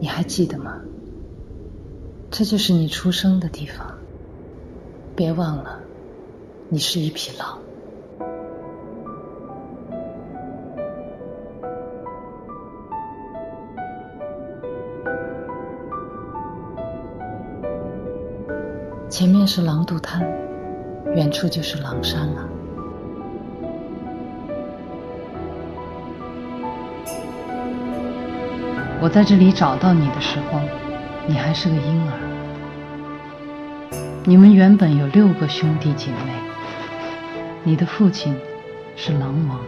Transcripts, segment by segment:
你还记得吗？这就是你出生的地方。别忘了，你是一匹狼。前面是狼渡滩，远处就是狼山了。我在这里找到你的时候，你还是个婴儿。你们原本有6个兄弟姐妹，你的父亲是狼王。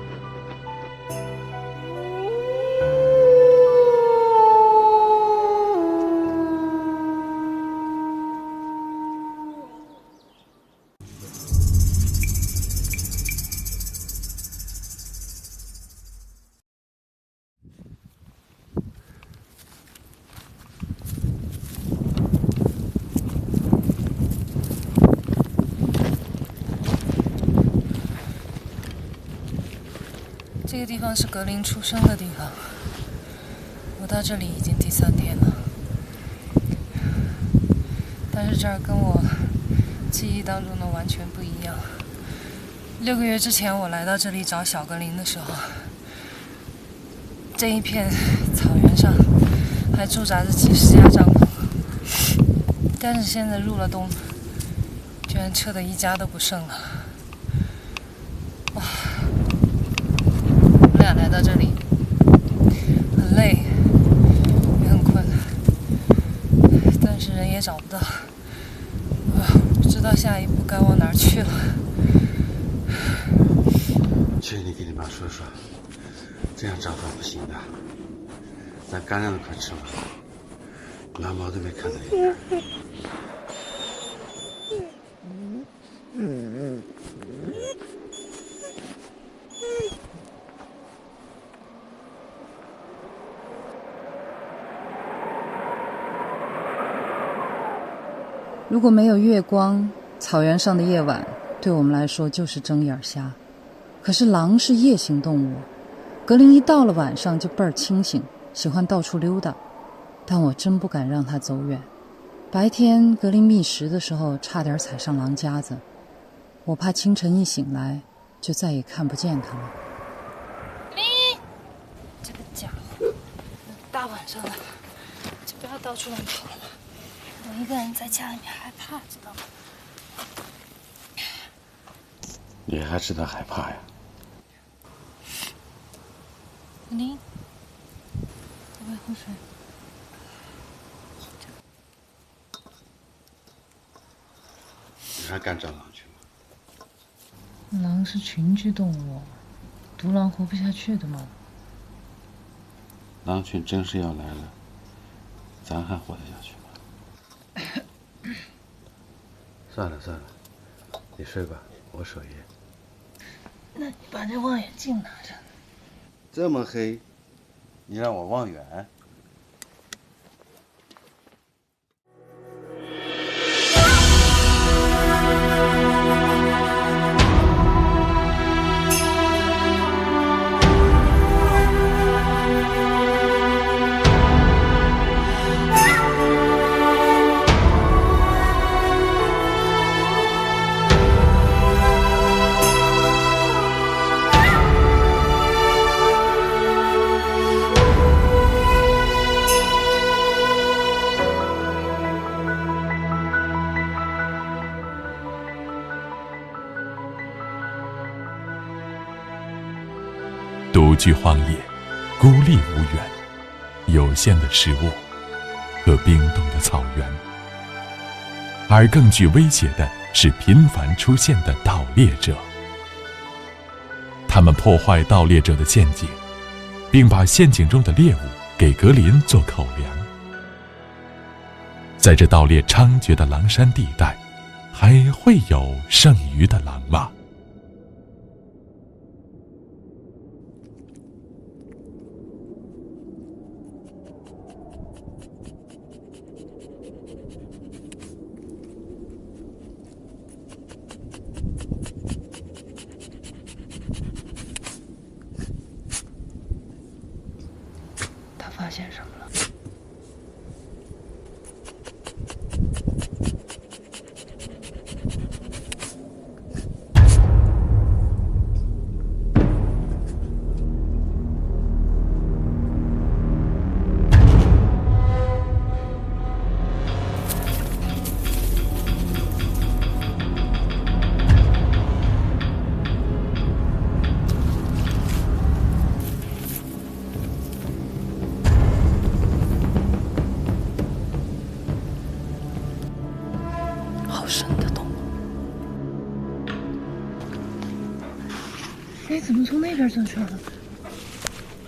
这个地方是格林出生的地方，我到这里已经第3天了，但是这儿跟我记忆当中的完全不一样。6个月之前我来到这里找小格林的时候，这一片草原上还驻扎着几10家帐篷，但是现在入了冬，居然撤得一家都不剩了。哇！我们俩来到这里，很累，也很困，但是人也找不到，不知道下一步该往哪儿去了。劝你给你妈说说，这样找法不行的，咱干粮都快吃完了，羊毛都没看到一点。如果没有月光，草原上的夜晚对我们来说就是睁眼瞎。可是狼是夜行动物，格林一到了晚上就倍儿清醒，喜欢到处溜达，但我真不敢让他走远。白天格林觅食的时候差点踩上狼夹子，我怕清晨一醒来就再也看不见他了。格林，这个家伙，大晚上的就不要到处乱跑了，我一个人在家里面害怕，知道吗？你还知道害怕呀？格林，要不要喝水？你还敢找狼去吗？狼是群居动物，独狼活不下去的嘛。狼群真是要来了，咱还活得下去吗？算了算了，你睡吧，我守夜。那你把这望远镜拿着。这么黑，你让我望远？独居荒野，孤立无援，有限的食物和冰冻的草原，而更具威胁的是频繁出现的盗猎者。他们破坏盗猎者的陷阱，并把陷阱中的猎物给格林做口粮。在这盗猎猖獗的狼山地带，还会有剩余的狼吗？他发现什么了？怎么从那边钻出来了？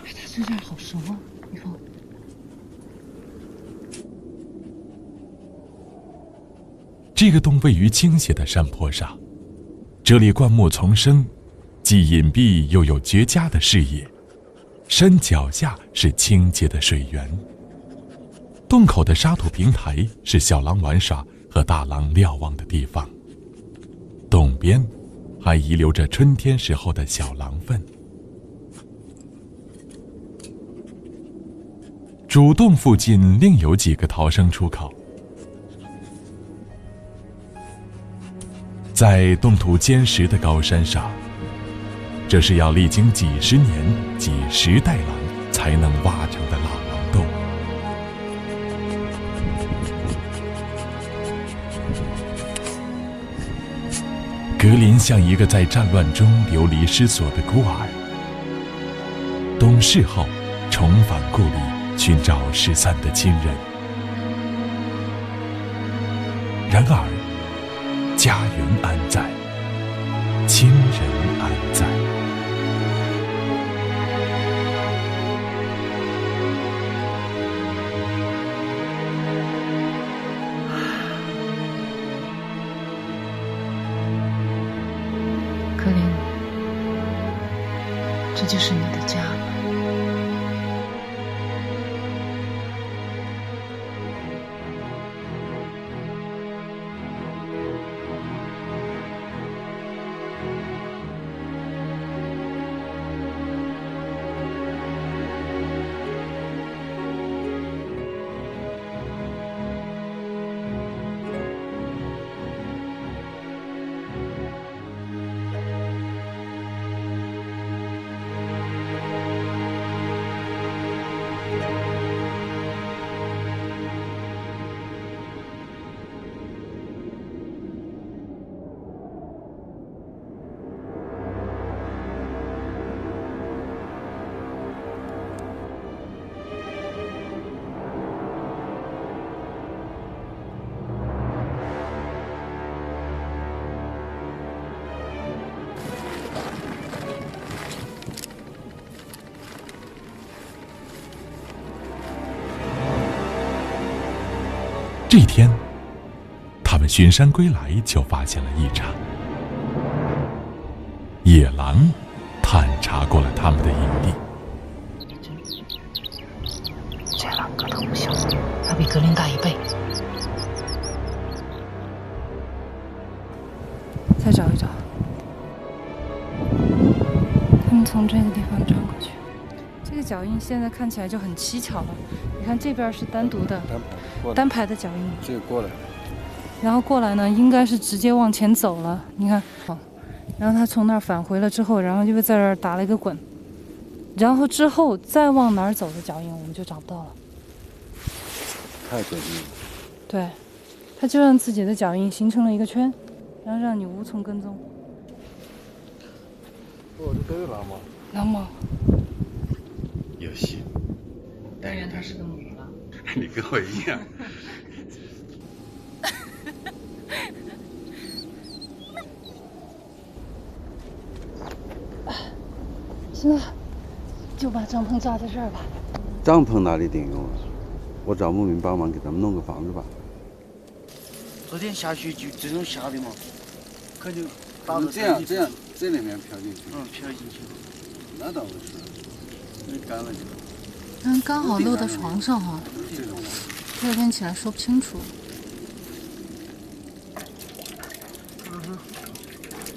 哎，他这点好熟啊，一峰。这个洞位于倾斜的山坡上，这里灌木丛生，既隐蔽又有绝佳的视野。山脚下是清洁的水源，洞口的沙土平台是小狼玩耍和大狼瞭望的地方。洞边还遗留着春天时候的小狼粪。主洞附近另有几个逃生出口。在冻土坚实的高山上，这是要历经几十年、几十代狼才能挖成的老狼洞。格林像一个在战乱中流离失所的孤儿，懂事后重返故里，寻找失散的亲人。然而，家园安在，亲人安在。格林，这就是你的家了。这天，他们巡山归来，就发现了异常。野狼探查过了他们的营地。这狼个头不小，要比格林大1倍。再找一找，他们从这个地方转过去。这个脚印现在看起来就很蹊跷了。你看这边是单独的单排的脚印，这个过来，然后过来呢，应该是直接往前走了。你看，好，然后他从那儿返回了之后，然后就在这儿打了一个滚，然后之后再往哪儿走的脚印我们就找不到了。太诡异了。对，他就让自己的脚印形成了一个圈，然后让你无从跟踪。哦，这都有狼吗？狼吗？有戏。当然，她是个母狼。你跟我一样。行了，就把帐篷扎在这儿吧。帐篷哪里顶用啊？我找牧民帮忙给咱们弄个房子吧。昨天下雪就这种下的嘛，可就打这样，这里面飘进去。飘进去了。那倒不是，那干了就。刚好漏到床上哈，第二天起来说不清楚。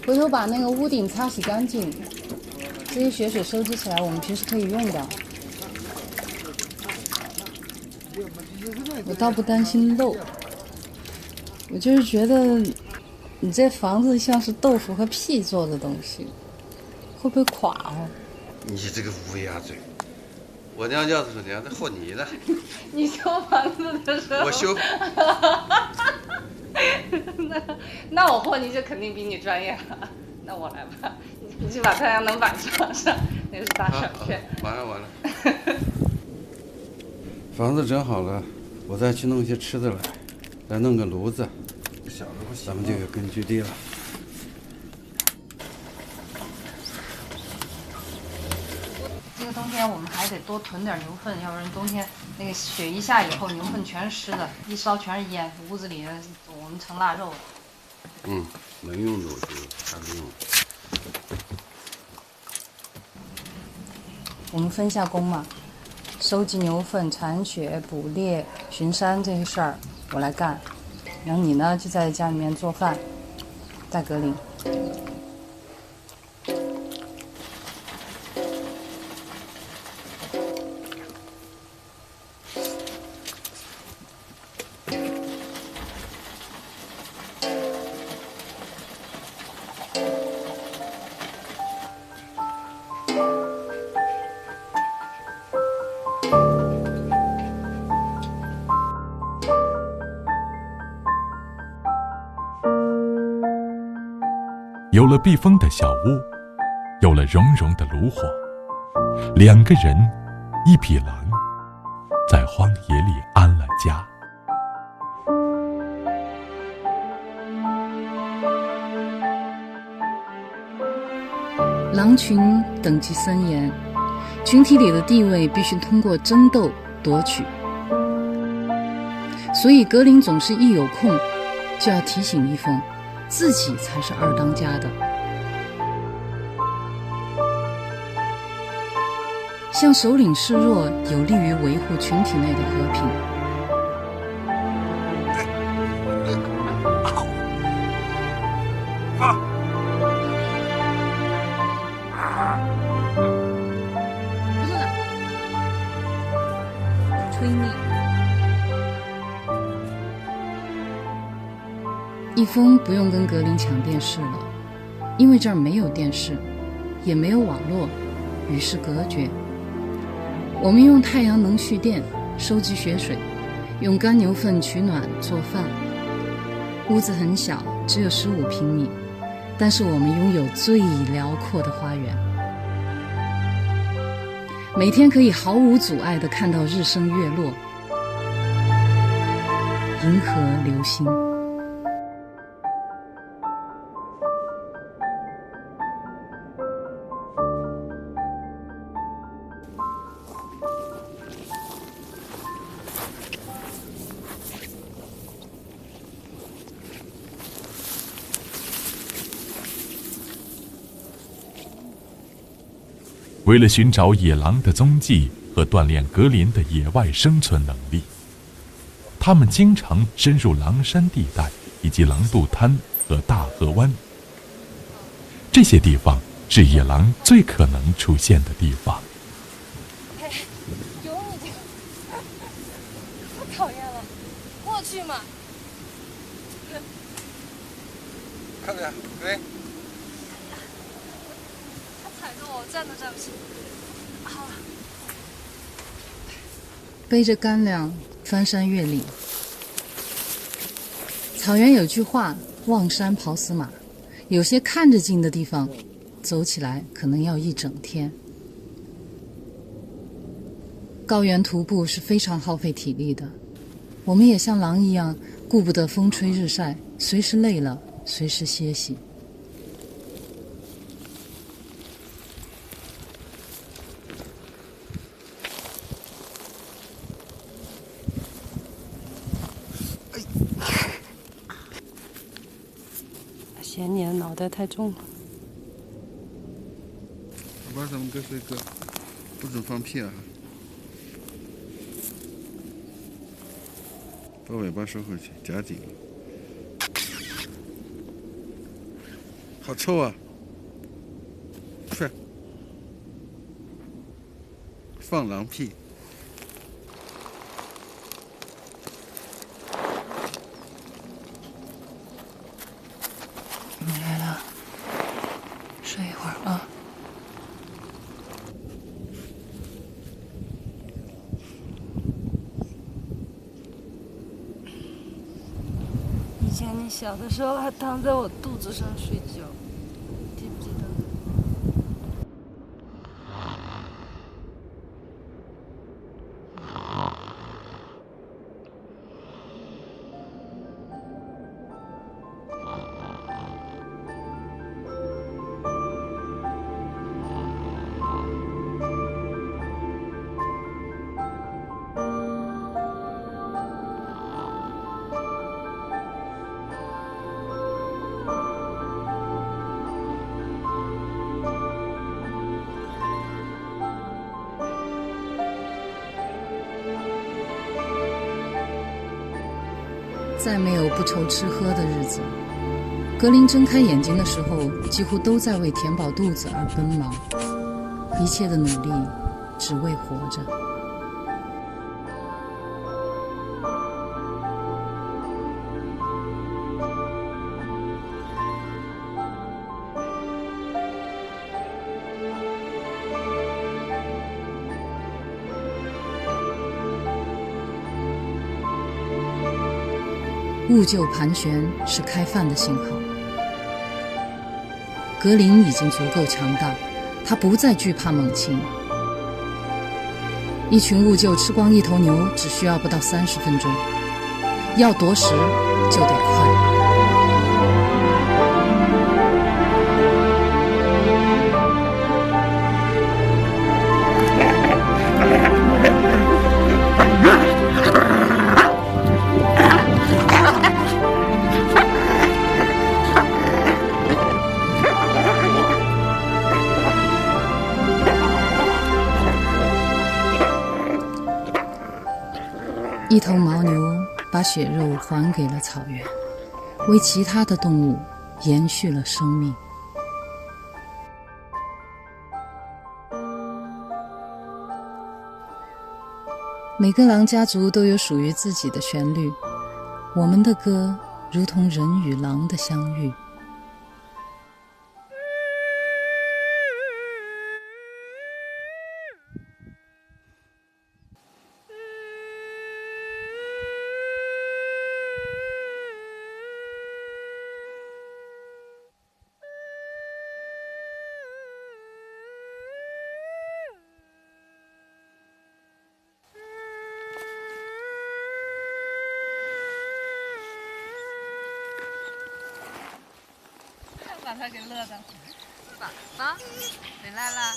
回头把那个屋顶擦洗干净，这些雪水收集起来，我们平时可以用的。我倒不担心漏，我就是觉得你这房子像是豆腐和屁做的东西，会不会垮啊？你这个乌鸦嘴！我娘叫的时候，娘在和你呢。你修房子的时候，我修。那我和你就肯定比你专业了。那我来吧，你去把太阳能板装上，那是大赏券。完了。房子整好了，我再去弄些吃的来，再弄个炉子，咱们就有根据地了。冬天我们还得多囤点牛粪，要不然冬天那个雪一下以后，牛粪全是湿的，一烧全是烟，屋子里我们成腊肉了。能用的我就还不用。我们分下工嘛，收集牛粪、铲雪、捕猎、巡山这些事儿我来干，然后你呢就在家里面做饭，带格林。有了避风的小屋，有了熔融的炉火，2个人1匹狼，在荒野里安了家。狼群等级森严，群体里的地位必须通过争斗夺取，所以格林总是一有空就要提醒蜜蜂，自己才是二当家的。向首领示弱，有利于维护群体内的和平。吹你。一峰不用跟格林抢电视了，因为这儿没有电视，也没有网络，与世隔绝。我们用太阳能蓄电，收集雪水，用干牛粪取暖做饭。屋子很小，只有15平米，但是我们拥有最辽阔的花园。每天可以毫无阻碍地看到日升月落，银河流星。为了寻找野狼的踪迹和锻炼格林的野外生存能力，他们经常深入狼山地带以及狼渡滩和大河湾。这些地方是野狼最可能出现的地方。哎，有你这个，太讨厌了，过去嘛。看着呀，对。踩着我站都站不起。好了。背着干粮翻山越岭。草原有句话，望山跑死马，有些看着近的地方，走起来可能要一整天。高原徒步是非常耗费体力的，我们也像狼一样，顾不得风吹日晒，随时累了随时歇息。嫌你的脑袋太重了。我把咱们哥说哥，不准放屁啊！把尾巴收回去，夹紧了。好臭啊！去，放狼屁。你来了，睡一会儿啊。以前你小的时候还躺在我肚子上睡觉，记不记得？再没有不愁吃喝的日子。格林睁开眼睛的时候，几乎都在为填饱肚子而奔忙，一切的努力只为活着。兀救盘旋是开饭的信号。格林已经足够强大，他不再惧怕猛禽。一群兀救吃光一头牛只需要不到30分钟，要夺食就得快。一头牦牛把血肉还给了草原，为其他的动物延续了生命。每个狼家族都有属于自己的旋律，我们的歌如同人与狼的相遇。把他给乐的，宝宝回来啦！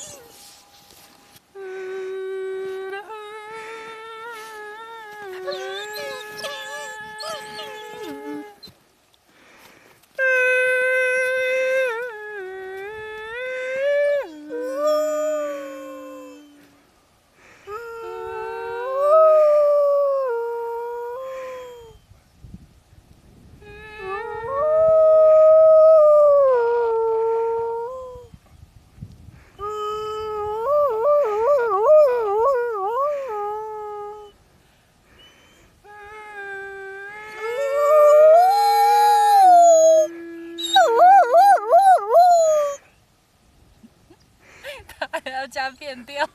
加变调，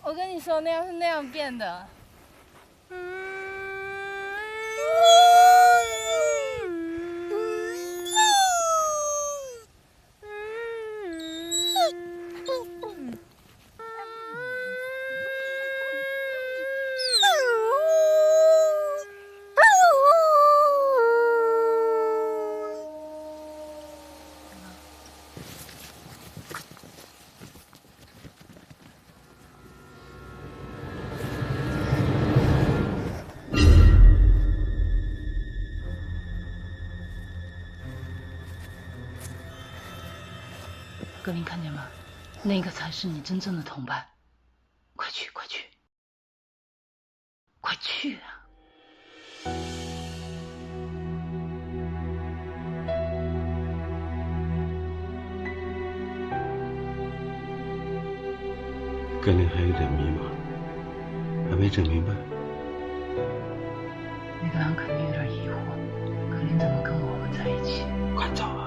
我跟你说，那样是那样变的。格林，看见吗？那个才是你真正的同伴。快去，快去，快去啊！格林还有点迷茫，还没整明白。那个狼肯定有点疑惑，格林怎么跟我们在一起？快走啊！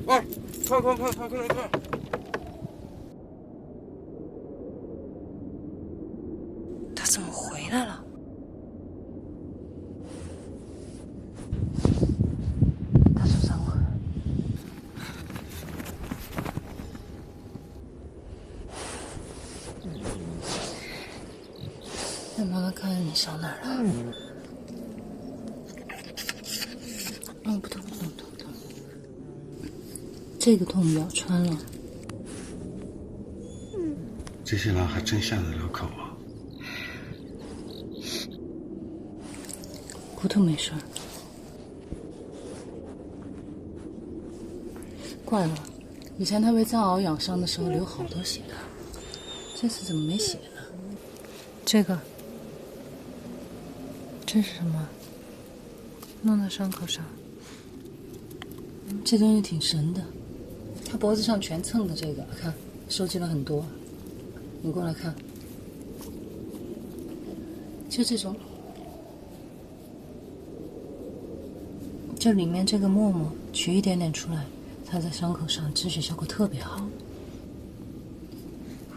哎，快！他怎么回来了？他受伤了。让妈妈看看你伤哪儿了。哦，不痛。这个痛要穿了。这些狼还真下得了口啊！骨头没事儿。怪了，以前他被藏獒咬伤的时候流好多血的，这次怎么没血呢？这是什么？弄到伤口上。这东西挺神的，他脖子上全蹭的这个，看收集了很多。你过来看，就这种，这里面这个沫沫取一点点出来，它在伤口上止血效果特别好。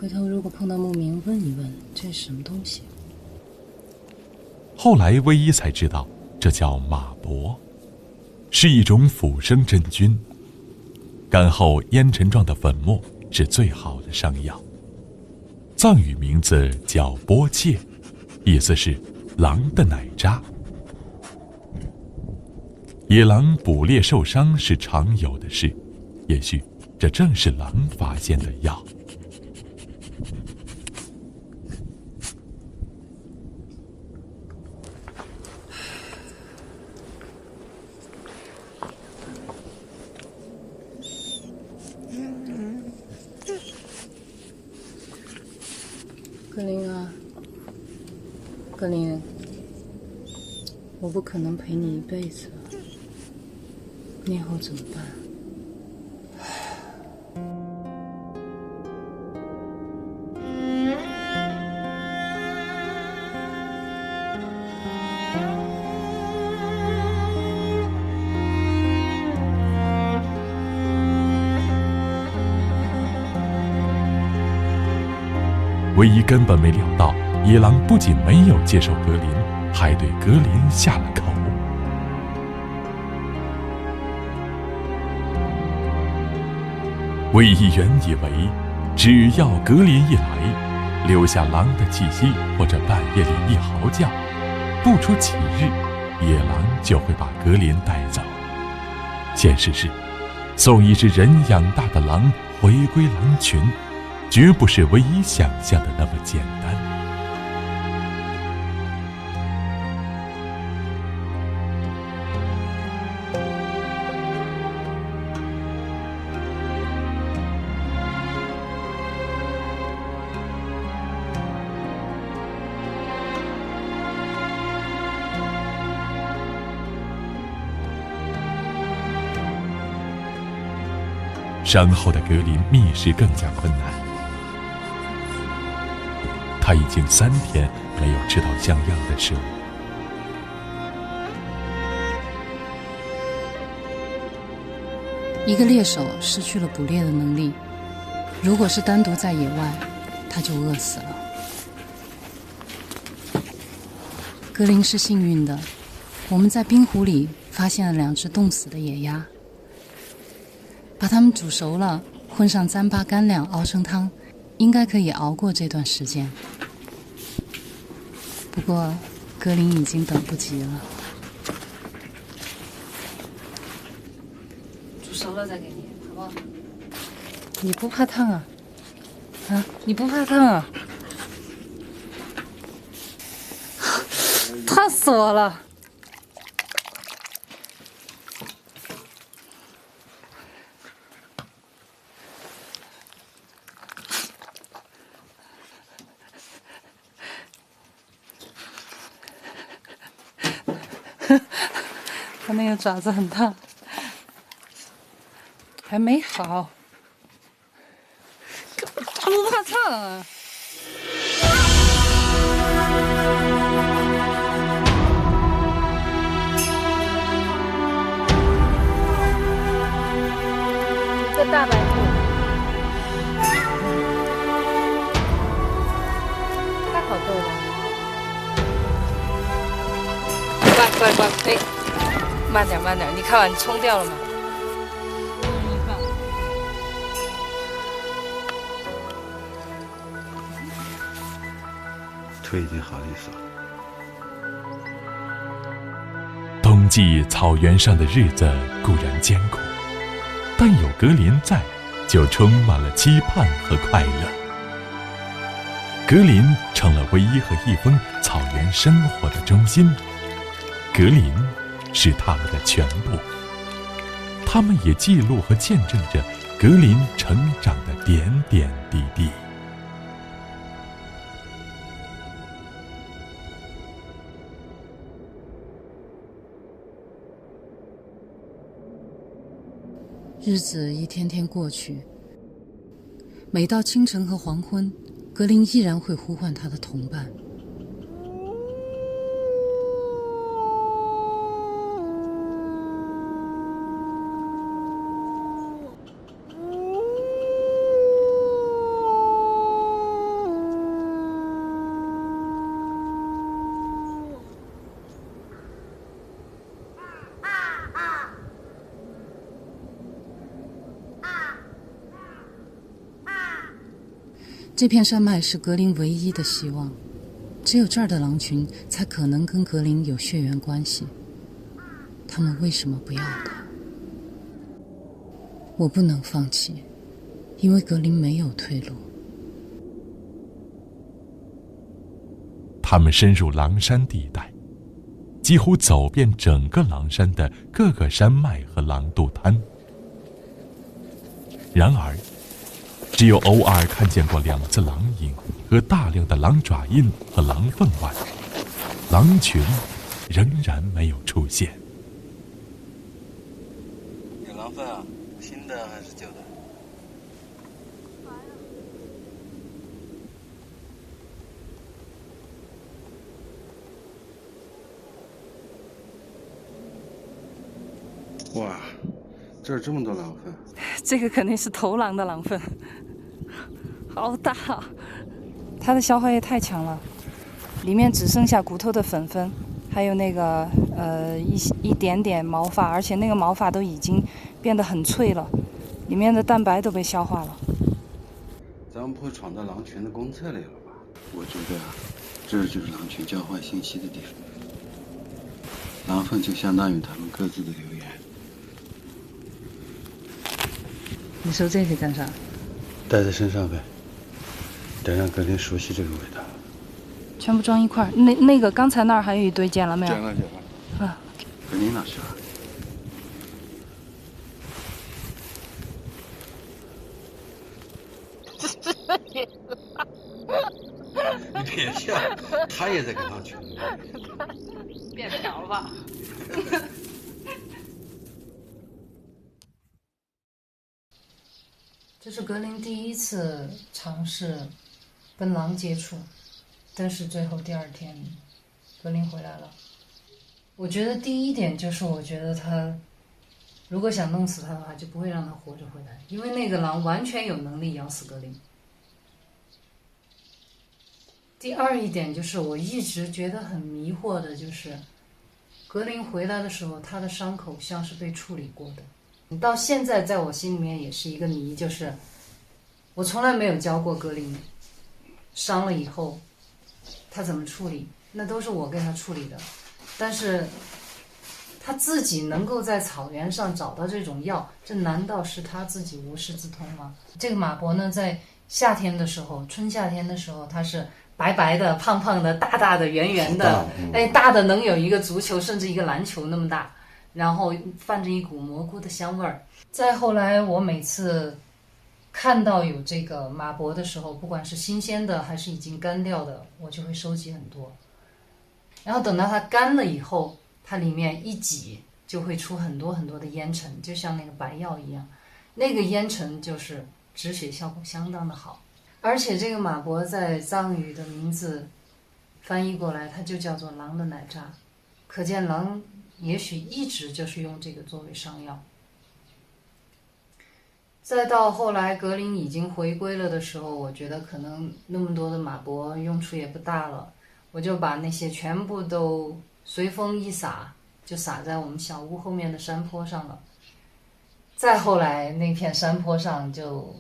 回头如果碰到牧民，问一问这是什么东西。后来唯一才知道，这叫马搏，是一种腐生真菌，干后烟尘状的粉末是最好的伤药。藏语名字叫波切，意思是狼的奶渣。野狼捕猎受伤是常有的事，也许这正是狼发现的药。格林啊，格林，我不可能陪你一辈子，你以后怎么办？唯一根本没料到，野狼不仅没有接受格林，还对格林下了口。魏一原以为，只要格林一来，留下狼的气息，或者半夜里一嚎叫，不出几日，野狼就会把格林带走。现实是，送一只人养大的狼回归狼群，绝不是唯一想象的那么简单。伤后的格林觅食更加困难，他已经3天没有吃到像样的食物。一个猎手失去了捕猎的能力，如果是单独在野外，他就饿死了。格林是幸运的，我们在冰湖里发现了2只冻死的野鸭，把它们煮熟了，混上糌粑干粮熬成汤，应该可以熬过这段时间。不过格林已经等不及了。煮熟了再给你，好不好？你不怕烫啊？啊，你不怕烫啊？烫死我了！它那个爪子很烫，还没好，它不怕烫啊。个大白兔，它好逗啊！乖，哎，慢点，你看完冲掉了吗？腿已经好利索了。冬季草原上的日子固然艰苦，但有格林在，就充满了期盼和快乐。格林成了唯一和一峰草原生活的中心，格林是他们的全部，他们也记录和见证着格林成长的点点滴滴。日子一天天过去，每到清晨和黄昏，格林依然会呼唤他的同伴。这片山脉是格林唯一的希望，只有这儿的狼群才可能跟格林有血缘关系。他们为什么不要他？我不能放弃，因为格林没有退路。他们深入狼山地带，几乎走遍整个狼山的各个山脉和狼肚滩。然而只有偶尔看见过2次狼影和大量的狼爪印和狼粪外，狼群仍然没有出现。有狼粪啊？新的还是旧的？哇，这儿这么多狼粪！这个肯定是头狼的狼粪，好大，它的消化液太强了，里面只剩下骨头的粉粉，还有那个一点点毛发，而且那个毛发都已经变得很脆了，里面的蛋白都被消化了。咱们不会闯到狼群的公厕里了吧？我觉得啊，这就是狼群交换信息的地方，狼粪就相当于他们各自的留言。你收这些干啥？带在身上呗，得让格林熟悉这个味道。全部装一块儿。那个刚才那儿还有一堆，捡了没有？捡了。啊，格林哪去了？你别笑，他也在跟狼群里面。变条了吧？这是格林第一次尝试跟狼接触，但是最后第2天，格林回来了。我觉得第一点就是，我觉得他如果想弄死他的话，就不会让他活着回来，因为那个狼完全有能力咬死格林。第2一点就是，我一直觉得很迷惑的，就是格林回来的时候，他的伤口像是被处理过的。到现在在我心里面也是一个谜，就是我从来没有教过格林伤了以后他怎么处理，那都是我给他处理的。但是他自己能够在草原上找到这种药，这难道是他自己无师自通吗？这个马博呢，在夏天的时候，春夏天的时候，它是白白的、胖胖的、大大的、圆圆的，大的能有一个足球甚至一个篮球那么大，然后泛着一股蘑菇的香味儿。再后来，我每次看到有这个马博的时候，不管是新鲜的还是已经干掉的，我就会收集很多。然后等到它干了以后，它里面一挤就会出很多很多的烟尘，就像那个白药一样。那个烟尘就是止血效果相当的好。而且这个马博在藏语的名字翻译过来，它就叫做狼的奶渣，可见狼也许一直就是用这个作为伤药。再到后来格林已经回归了的时候，我觉得可能那么多的马博用处也不大了，我就把那些全部都随风一撒，就撒在我们小屋后面的山坡上了。再后来那片山坡上就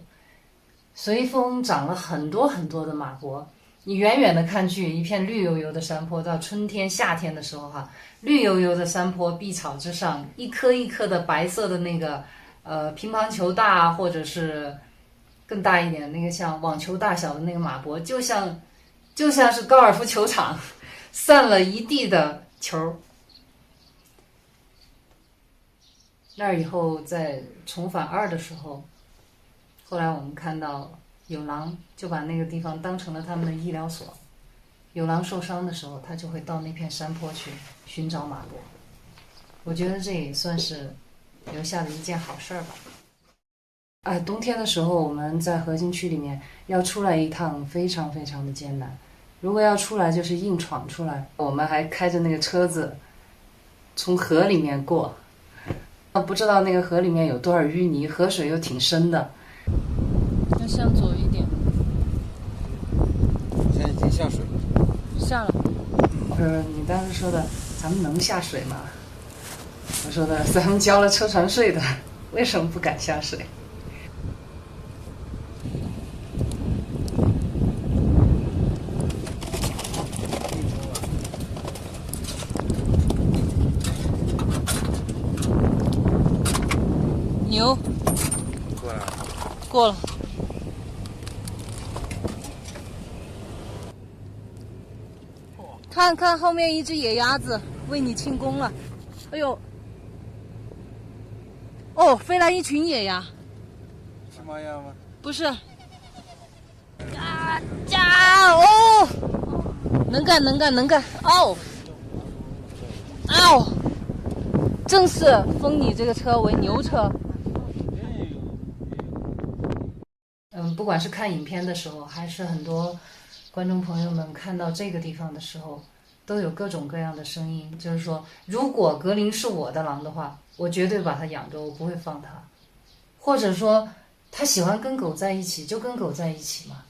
随风长了很多很多的马博，你远远的看去一片绿油油的山坡，到春天夏天的时候绿油油的山坡碧草之上，一颗一颗的白色的那个乒乓球大或者是更大一点那个像网球大小的那个马博，就像是高尔夫球场散了一地的球。那儿以后在重返2的时候，后来我们看到有狼，就把那个地方当成了他们的医疗所。有狼受伤的时候，他就会到那片山坡去寻找马博。我觉得这也算是留下的一件好事儿吧。冬天的时候我们在河津区里面要出来一趟非常非常的艰难，如果要出来就是硬闯出来，我们还开着那个车子从河里面过，不知道那个河里面有多少淤泥，河水又挺深的。要向左一点。现在已经下水了。下了。你当时说的咱们能下水吗？我说的咱们交了车船税的，为什么不敢下水？牛。过来。过了。看看后面一只野鸭子为你庆功了。哎呦，哦，飞来一群野鸭。是马鸭吗？不是。哦，能干能干能干。哦，哦，正式封你这个车为牛车。不管是看影片的时候，还是很多观众朋友们看到这个地方的时候，都有各种各样的声音，就是说如果格林是我的狼的话，我绝对把它养着，我不会放它。或者说他喜欢跟狗在一起就跟狗在一起嘛，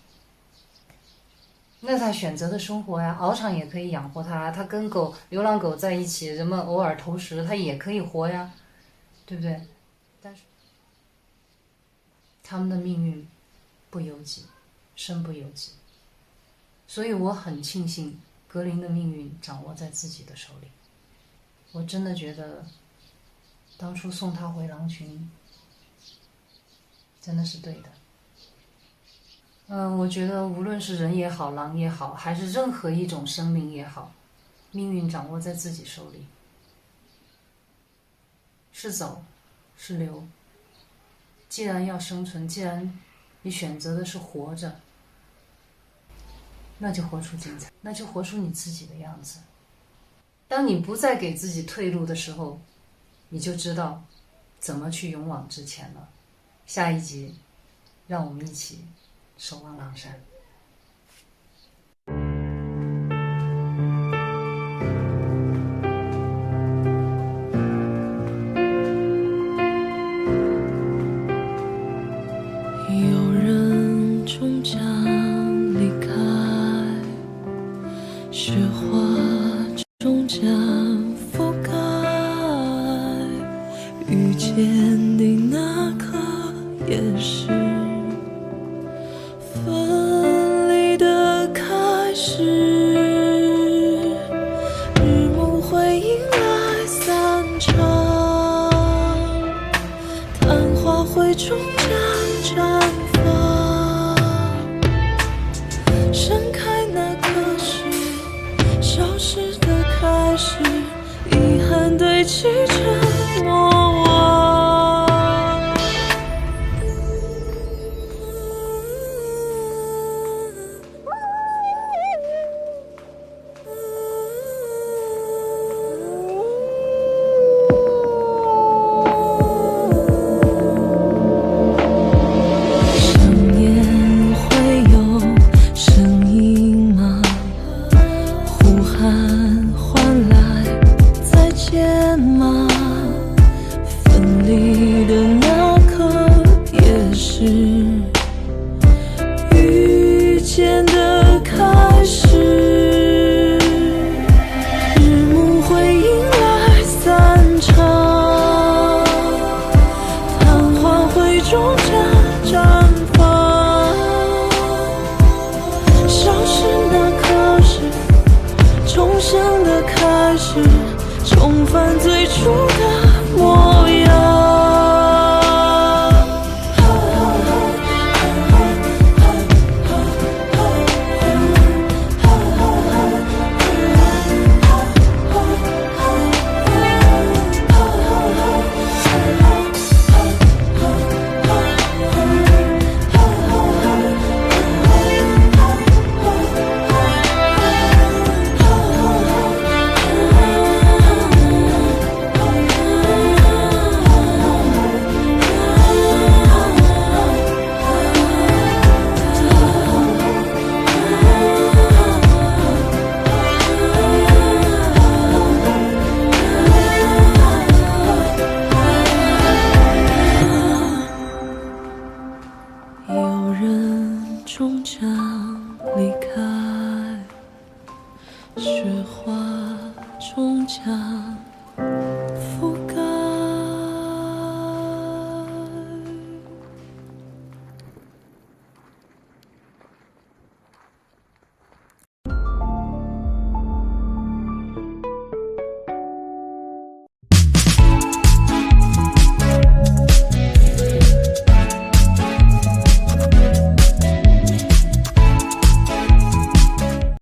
那他选择的生活呀，獒场也可以养活他，他跟流浪狗在一起，人们偶尔投食他也可以活呀，对不对？但是他们的命运不由己，身不由己，所以我很庆幸格林的命运掌握在自己的手里。我真的觉得当初送他回狼群真的是对的。我觉得无论是人也好，狼也好，还是任何一种生命也好，命运掌握在自己手里，是走是留，既然要生存，既然你选择的是活着，那就活出精彩，那就活出你自己的样子。当你不再给自己退路的时候，你就知道怎么去勇往直前了。下一集让我们一起守望狼山。有人终将离开，雪花终将覆盖，遇见的那刻也是分离的开始，日暮会迎来散场，昙花会终将绽放，盛开那刻是消失的开始，遗憾堆砌成莫忘。想念会有声音吗？呼喊换来再见吗？家绽放，消失那刻是重生的开始，重返最初。